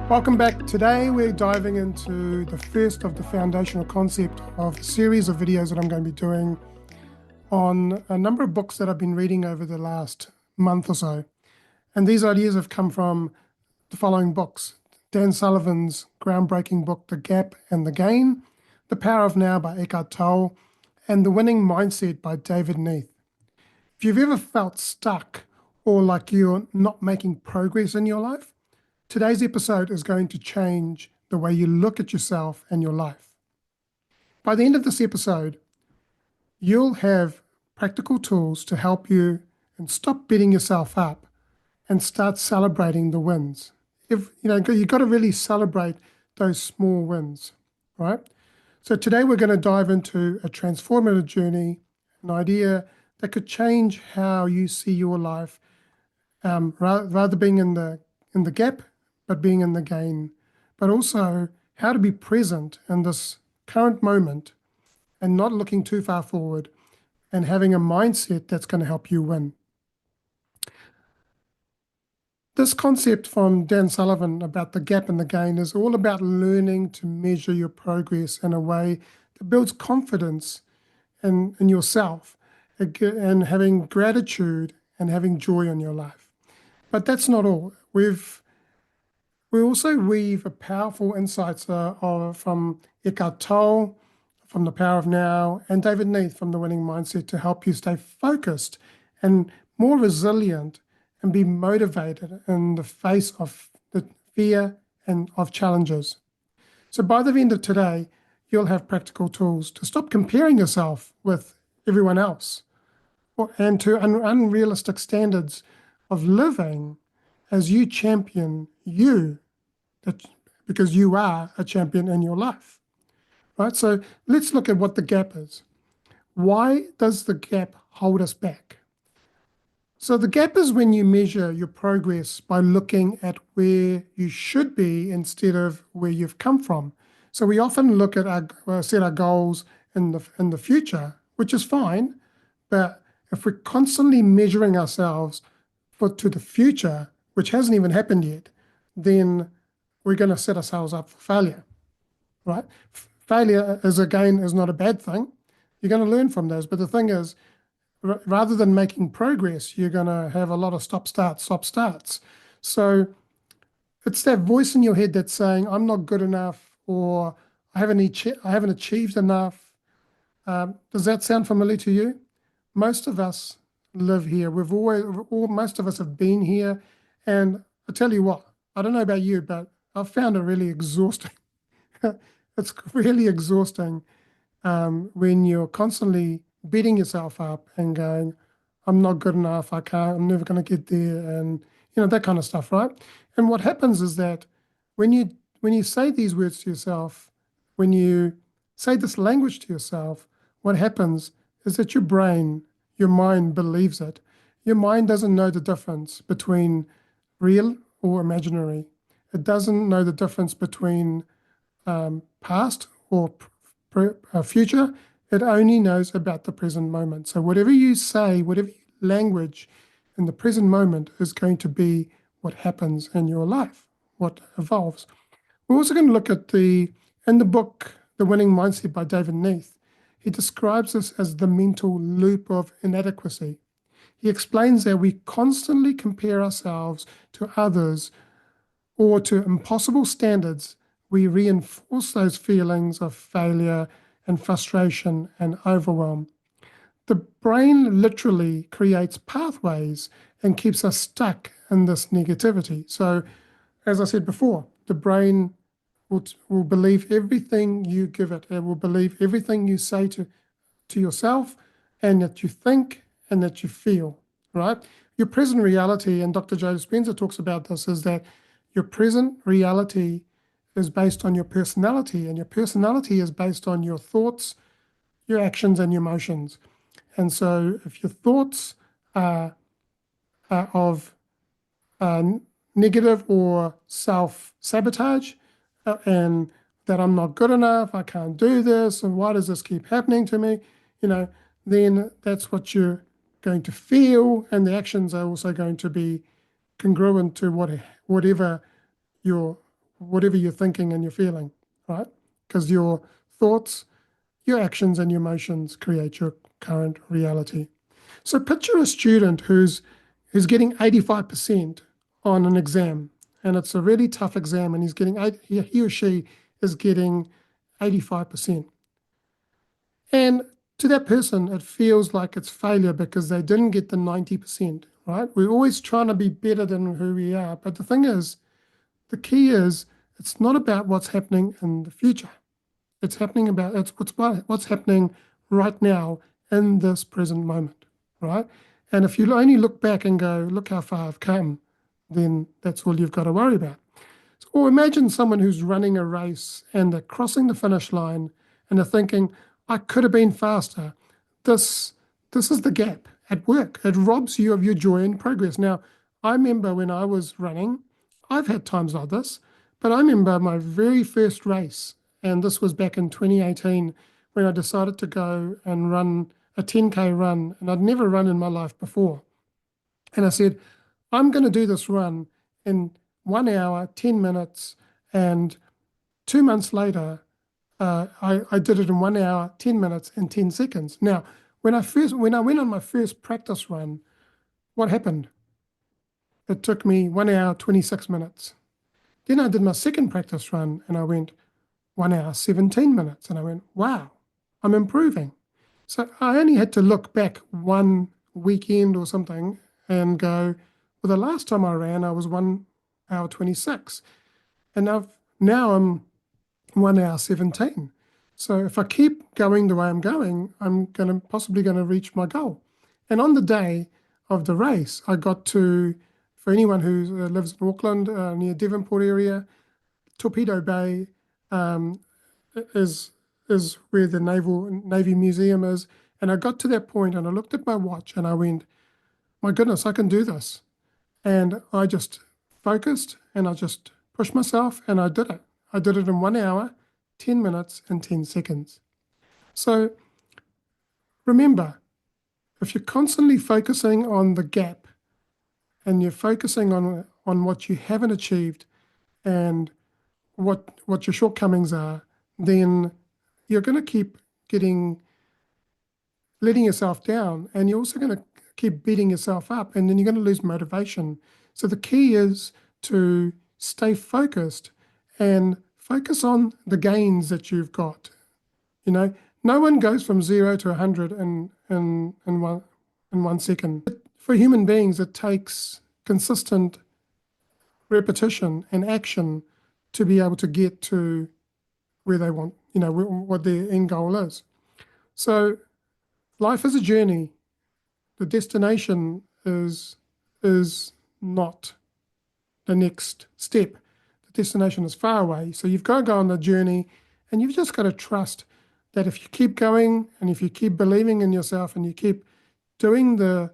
Welcome back. Today we're diving into the first of the foundational concept of a series of videos that I'm going to be doing on a number of books that I've been reading over the last month or so. And these ideas have come from the following books: Dan Sullivan's groundbreaking book, The Gap and the Gain, The Power of Now by Eckhart Tolle, and The Winning Mindset by David Niethe. If you've ever felt stuck or like you're not making progress in your life, today's episode is going to change the way you look at yourself and your life. By the end of this episode, you'll have practical tools to help you and stop beating yourself up and start celebrating the wins. You've got to really celebrate those small wins, right? So today we're going to dive into a transformative journey, an idea that could change how you see your life, rather being in the gap, but being in the gain, but also how to be present in this current moment and not looking too far forward and having a mindset that's going to help you win. This concept from Dan Sullivan about the gap and the gain is all about learning to measure your progress in a way that builds confidence in yourself and having gratitude and having joy in your life. But that's not all. We also weave a powerful insights from Eckhart Tolle, from The Power of Now, and David Niethe from The Winning Mindset to help you stay focused and more resilient and be motivated in the face of the fear and of challenges. So by the end of today, you'll have practical tools to stop comparing yourself with everyone else and to unrealistic standards of living as you champion you, because you are a champion in your life, right? So let's look at what the gap is. Why does the gap hold us back? So the gap is when you measure your progress by looking at where you should be instead of where you've come from. So we often look at set our goals in the future, which is fine, but if we're constantly measuring ourselves to the future, which hasn't even happened yet, then we're going to set ourselves up for failure, right? Failure is not a bad thing. You're going to learn from those. But the thing is, rather than making progress, you're going to have a lot of stop starts. So it's that voice in your head that's saying, I'm not good enough, or I haven't achieved enough. Does that sound familiar to you? Most of us live here. Most of us have been here. And I tell you what, I don't know about you, but I've found it really exhausting. It's really exhausting when you're constantly beating yourself up and going, I'm not good enough, I'm never going to get there, and that kind of stuff, right? And what happens is that when you say these words to yourself, when you say this language to yourself, what happens is that your mind believes it. Your mind doesn't know the difference between real or imaginary. It doesn't know the difference between past or future. It only knows about the present moment. So whatever you say, whatever language in the present moment is going to be what happens in your life, what evolves. We're also going to look at in the book, The Winning Mindset by David Niethe. He describes this as the mental loop of inadequacy. He explains that we constantly compare ourselves to others or to impossible standards. We reinforce those feelings of failure and frustration and overwhelm. The brain literally creates pathways and keeps us stuck in this negativity. So, as I said before, the brain will believe everything you give it. It will believe everything you say to yourself and that you think and that you feel, right? Your present reality, and Dr. Joe Dispenza talks about this, is that your present reality is based on your personality, and your personality is based on your thoughts, your actions, and your emotions. And so if your thoughts are of negative or self-sabotage, and that I'm not good enough, I can't do this, and why does this keep happening to me, then that's what you're going to feel, and the actions are also going to be congruent to whatever your whatever you're thinking and you're feeling, right? Because your thoughts, your actions, and your emotions create your current reality. So picture a student who's getting 85% on an exam, and it's a really tough exam, and he or she is getting 85%. And to that person, it feels like it's failure because they didn't get the 90%, right? We're always trying to be better than who we are. But the thing is, the key is it's not about what's happening in the future. It's what's happening right now in this present moment, right? And if you only look back and go, look how far I've come, then that's all you've got to worry about. Or imagine someone who's running a race and they're crossing the finish line and they're thinking, I could have been faster. This this is the gap at work. It robs you of your joy and progress. Now, I remember when I was running, I've had times like this, but I remember my very first race, and this was back in 2018 when I decided to go and run a 10K run, and I'd never run in my life before. And I said, I'm going to do this run in 1 hour, 10 minutes. And 2 months later, I did it in 1 hour, 10 minutes, and 10 seconds. Now, when I went on my first practice run, what happened? It took me 1 hour, 26 minutes. Then I did my second practice run and I went 1 hour, 17 minutes. And I went, wow, I'm improving. So I only had to look back one weekend or something and go, well, the last time I ran, I was 1 hour 26. And now I'm 1 hour 17. So if I keep going the way I'm going, I'm possibly going to reach my goal. And on the day of the race, I got to, for anyone who lives in Auckland, near Devonport area, Torpedo Bay um, is where the Navy Museum is. And I got to that point and I looked at my watch and I went, my goodness, I can do this. And I just focused and I just pushed myself and I did it. I did it in 1 hour, 10 minutes, and 10 seconds. So remember, if you're constantly focusing on the gap and you're focusing on what you haven't achieved and what your shortcomings are, then you're going to keep letting yourself down, and you're also going to keep beating yourself up, and then you're going to lose motivation. So the key is to stay focused and focus on the gains that you've got. You know, no one goes from 0 to 100 in 1 second. For human beings, it takes consistent repetition and action to be able to get to where they want, what their end goal is. So life is a journey. The destination is not the next step. The destination is far away. So you've got to go on the journey, and you've just got to trust that if you keep going and if you keep believing in yourself and you keep doing the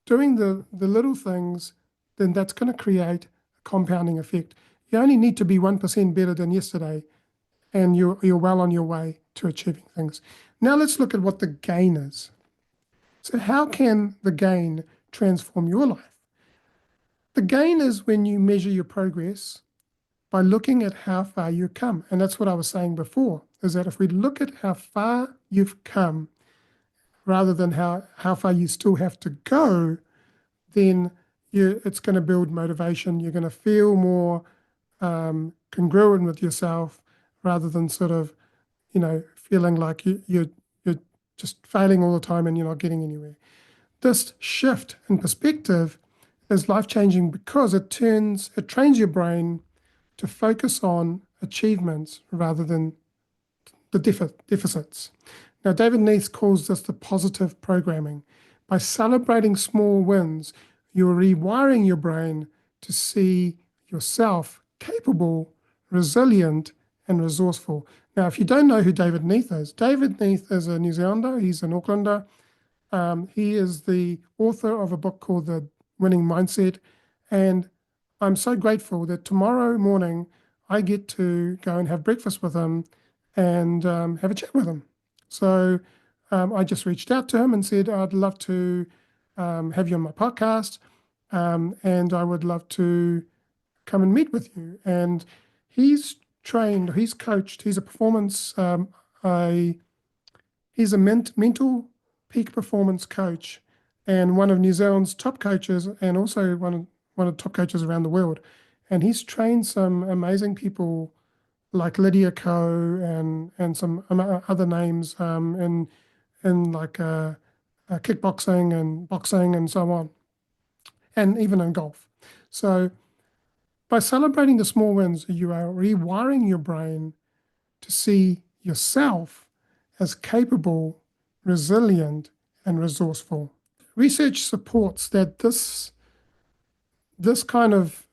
little things, then that's going to create a compounding effect. You only need to be 1% better than yesterday, and you're well on your way to achieving things. Now let's look at what the gain is. So how can the gain transform your life? The gain is when you measure your progress by looking at how far you've come. And that's what I was saying before, is that if we look at how far you've come rather than how far you still have to go, then it's going to build motivation. You're going to feel more congruent with yourself rather than sort of, feeling like you're just failing all the time and you're not getting anywhere. This shift in perspective is life-changing because it trains your brain to focus on achievements rather than the deficits. Now, David Niethe calls this the positive programming. By celebrating small wins, you're rewiring your brain to see yourself capable, resilient, and resourceful. Now, if you don't know who David Niethe is a New Zealander. He's an Aucklander. He is the author of a book called The Winning Mindset. And I'm so grateful that tomorrow morning I get to go and have breakfast with him and have a chat with him. So I just reached out to him and said, I'd love to have you on my podcast. And I would love to come and meet with you. And he's trained, he's coached, he's a performance, he's a mental peak performance coach and one of New Zealand's top coaches and also one of the top coaches around the world. And he's trained some amazing people like Lydia Ko and some other names in like kickboxing and boxing and so on, and even in golf. So by celebrating the small wins, you are rewiring your brain to see yourself as capable, resilient, and resourceful. Research supports that this kind of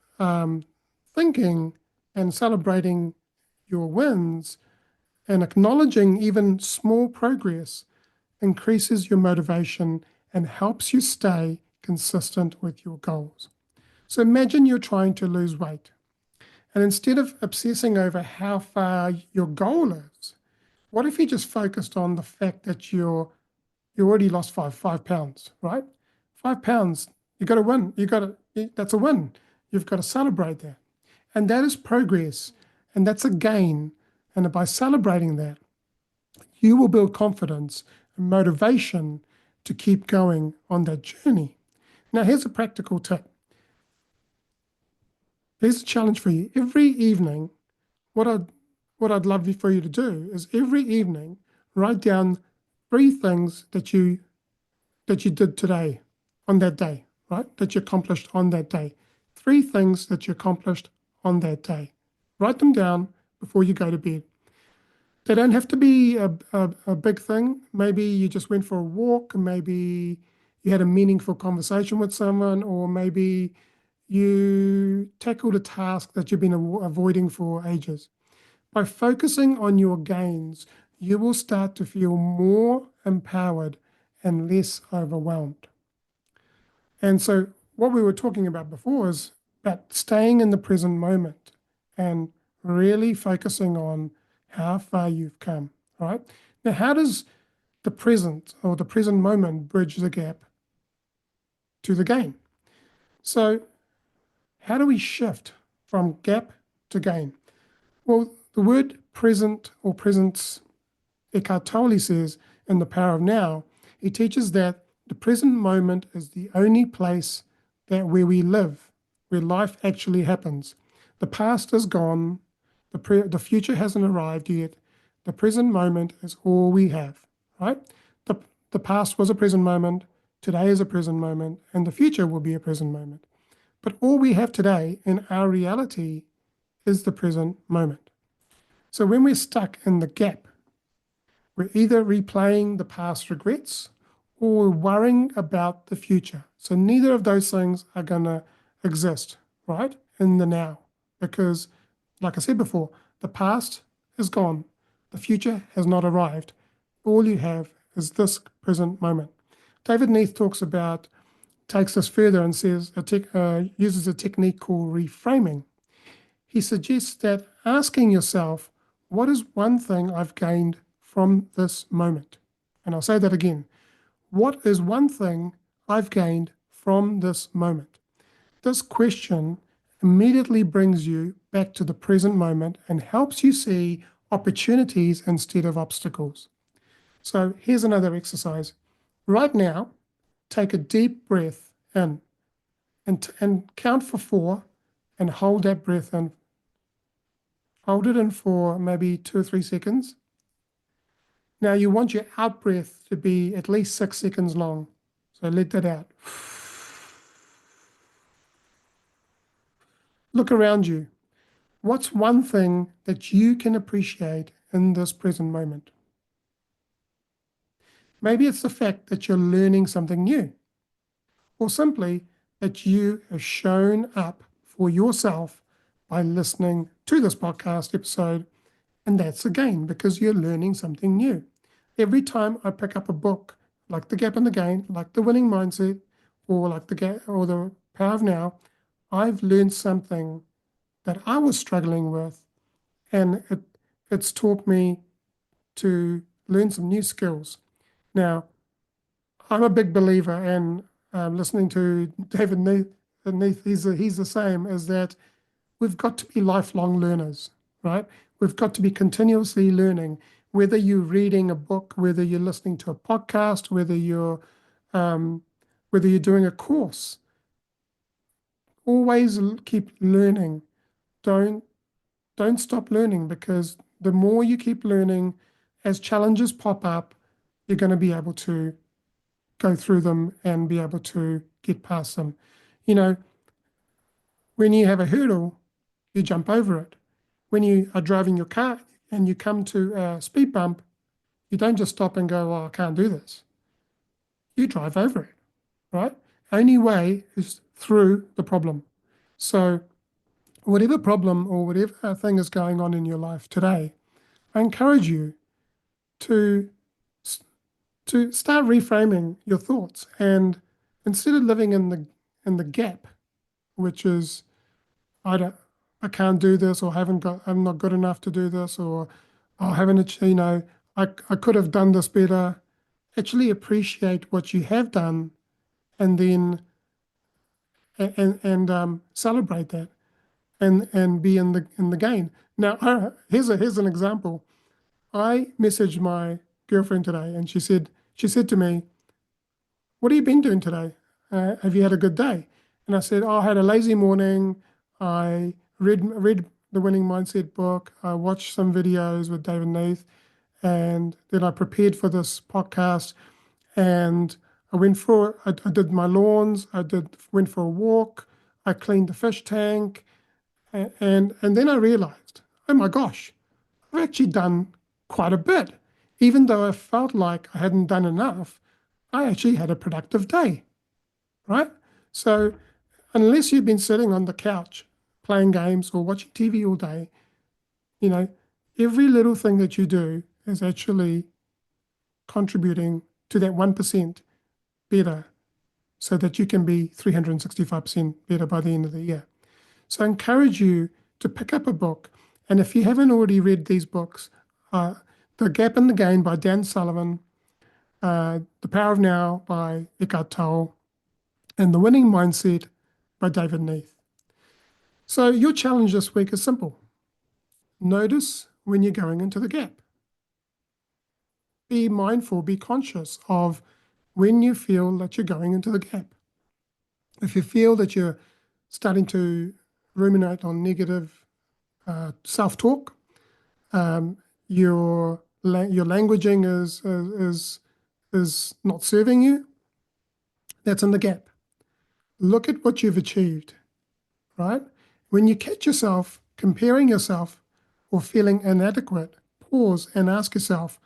thinking and celebrating your wins and acknowledging even small progress increases your motivation and helps you stay consistent with your goals. So imagine you're trying to lose weight. And instead of obsessing over how far your goal is, what if you just focused on the fact that you already lost 5 pounds, right? 5 pounds, you got to win. That's a win. You've got to celebrate that. And that is progress. And that's a gain. And by celebrating that, you will build confidence and motivation to keep going on that journey. Now, here's a practical tip. Here's a challenge for you. Every evening, what I'd love for you to do is every evening write down 3 things that you did today on that day, right? That you accomplished on that day. 3 things that you accomplished on that day. Write them down before you go to bed. They don't have to be a big thing. Maybe you just went for a walk, maybe you had a meaningful conversation with someone, or maybe you tackled a task that you've been avoiding for ages. By focusing on your gains, you will start to feel more empowered and less overwhelmed. And so what we were talking about before is about staying in the present moment and really focusing on how far you've come, right? Now, how does the present or the present moment bridge the gap to the gain? So how do we shift from gap to gain? Well, the word present or presence, Eckhart Tolle says in The Power of Now, he teaches that the present moment is the only place where we live, where life actually happens. The past is gone. The future hasn't arrived yet. The present moment is all we have, right? The past was a present moment. Today is a present moment. And the future will be a present moment. But all we have today in our reality is the present moment. So when we're stuck in the gap, we're either replaying the past regrets or we're worrying about the future. So neither of those things are going to exist, right, in the now. Because, like I said before, the past is gone. The future has not arrived. All you have is this present moment. David Niethe takes this further and says, uses a technique called reframing. He suggests that asking yourself, what is one thing I've gained from this moment? And I'll say that again. What is one thing I've gained from this moment? This question immediately brings you back to the present moment and helps you see opportunities instead of obstacles. So here's another exercise. Right now, take a deep breath in and count for 4 and hold that breath in. Hold it in for maybe 2 or 3 seconds. Now you want your out breath to be at least 6 seconds long. So let that out. Look around you. What's one thing that you can appreciate in this present moment? Maybe it's the fact that you're learning something new, or simply that you have shown up for yourself by listening to this podcast episode. And that's again because you're learning something new. Every time I pick up a book like The Gap and the Gain, like The Winning Mindset, or like The Power of Now, I've learned something that I was struggling with, and it's taught me to learn some new skills. Now, I'm a big believer in listening to David Neath, he's the same, is that we've got to be lifelong learners, right? We've got to be continuously learning, whether you're reading a book, whether you're listening to a podcast, um, whether you're doing a course. Always keep learning. Don't don't stop learning, because the more you keep learning, as challenges pop up, you're going to be able to go through them and be able to get past them. You know, when you have a hurdle, you jump over it. When you are driving your car and you come to a speed bump, you don't just stop and go, "Oh, I can't do this." You drive over it, right? Only way is through the problem. So, whatever problem or whatever thing is going on in your life today, I encourage you to to start reframing your thoughts, and instead of living in the gap, which is I don't I can't do this, or I'm not good enough to do this, or I haven't I could have done this better. Actually appreciate what you have done, and then celebrate that, and be in the gain. Now, here's an example. I messaged my girlfriend today, and she said to me, "What have you been doing today? Have you had a good day?" And I said, "Oh, I had a lazy morning. I read the Winning Mindset book. I watched some videos with David Niethe, and then I prepared for this podcast. And I did my lawns. Went for a walk. I cleaned the fish tank, and then I realized, oh my gosh, I've actually done quite a bit. Even though I felt like I hadn't done enough, I actually had a productive day, right? So unless you've been sitting on the couch playing games or watching TV all day, you know, every little thing that you do is actually contributing to that 1% better, so that you can be 365% better by the end of the year. So I encourage you to pick up a book. And if you haven't already read these books, The Gap and the Gain by Dan Sullivan, The Power of Now by Eckhart Tolle, and The Winning Mindset by David Niethe. So your challenge this week is simple. Notice when you're going into the gap. Be mindful, be conscious of when you feel that you're going into the gap. If you feel that you're starting to ruminate on negative self-talk, your languaging is not serving you, that's in the gap. Look at what you've achieved, right? When you catch yourself comparing yourself or feeling inadequate, pause and ask yourself,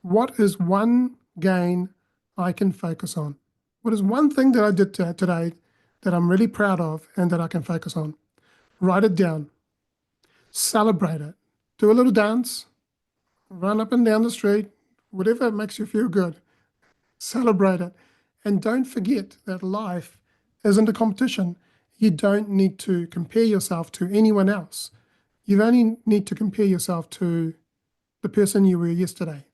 what is one gain I can focus on? What is one thing that I did today that I'm really proud of and that I can focus on? Write it down. Celebrate it. Do a little dance. Run up and down the street. Whatever makes you feel good. Celebrate it. And don't forget that life isn't a competition. You don't need to compare yourself to anyone else. You only need to compare yourself to the person you were yesterday.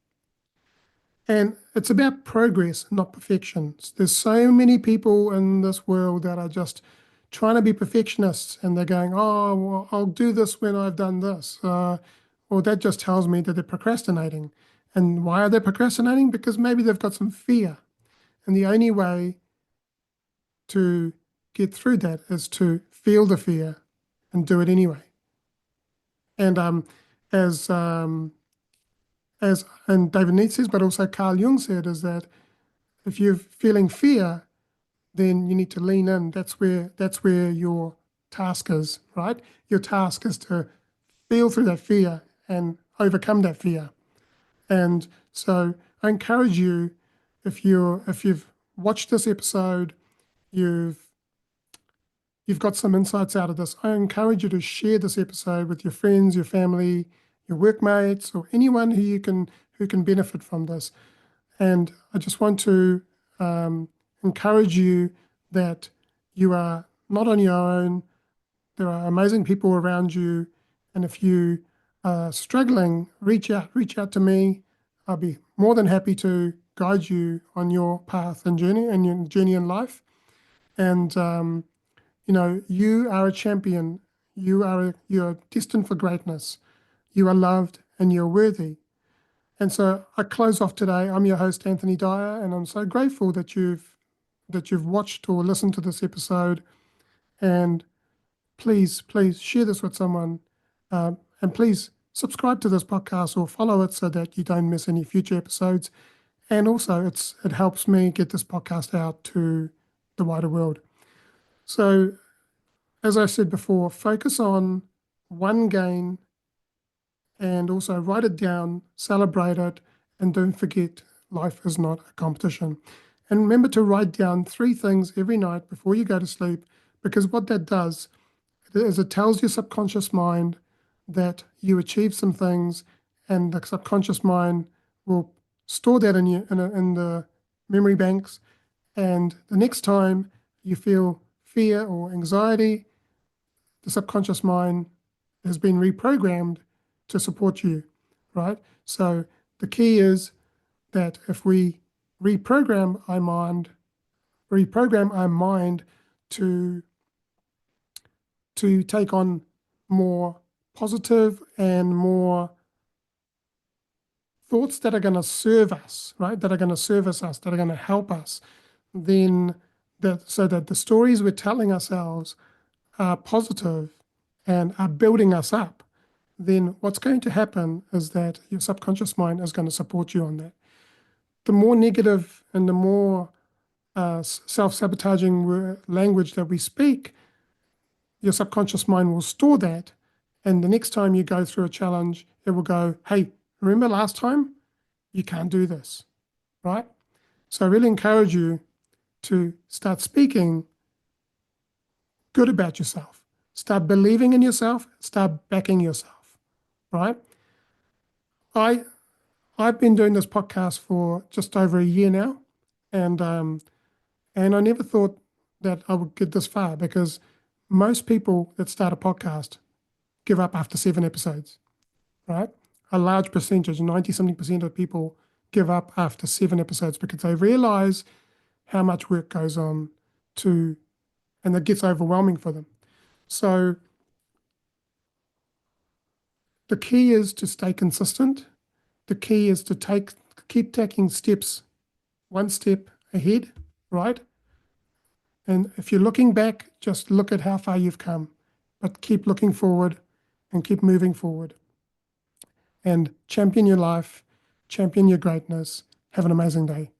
And it's about progress, not perfection. There's so many people in this world that are just trying to be perfectionists, and they're going, "Oh, well, I'll do this when I've done this." Or that just tells me that they're procrastinating. And why are they procrastinating? Because maybe they've got some fear. And the only way to get through that is to feel the fear and do it anyway. And as and David Nietzsche says, but also Carl Jung said, is that if you're feeling fear, then you need to lean in. That's where your task is, right? Your task is to feel through that fear and overcome that fear. And so I encourage you, if you've watched this episode, you've got some insights out of this, I encourage you to share this episode with your friends, your family, your workmates, or anyone who can benefit from this. And I just want to encourage you that you are not on your own. There are amazing people around you. And if you are struggling, reach out to me. I'll be more than happy to guide you on your path and your journey in life. And you are a champion. You're destined for greatness. You are loved and you're worthy. And so I close off today. I'm your host, Anthony Dahya, and I'm so grateful that you've watched or listened to this episode. And please, please share this with someone. And please subscribe to this podcast or follow it so that you don't miss any future episodes. And also, it helps me get this podcast out to the wider world. So, as I said before, focus on one gain and also write it down, celebrate it, and don't forget life is not a competition. And remember to write down 3 things every night before you go to sleep, because what that does is it tells your subconscious mind that you achieved some things, and the subconscious mind will store that in the memory banks. And the next time you feel fear or anxiety, the subconscious mind has been reprogrammed to support you, right? So the key is that if we reprogram our mind to take on more positive and more thoughts that are going to serve us, right? That are going to service us, that are going to help us, then so that the stories we're telling ourselves are positive and are building us up, then what's going to happen is that your subconscious mind is going to support you on that. The more negative and the more self-sabotaging language that we speak, your subconscious mind will store that. And the next time you go through a challenge, it will go, hey, remember last time? You can't do this, right? So I really encourage you to start speaking good about yourself. Start believing in yourself. Start backing yourself, right? I've been doing this podcast for just over a year now, and I never thought that I would get this far, because most people that start a podcast give up after 7 episodes, right? A large percentage, 90-something% of people give up after 7 episodes because they realize how much work goes on and it gets overwhelming for them. So the key is to stay consistent. The key is to keep taking steps, one step ahead, right? And if you're looking back, just look at how far you've come, but keep looking forward and keep moving forward. And champion your life, champion your greatness. Have an amazing day.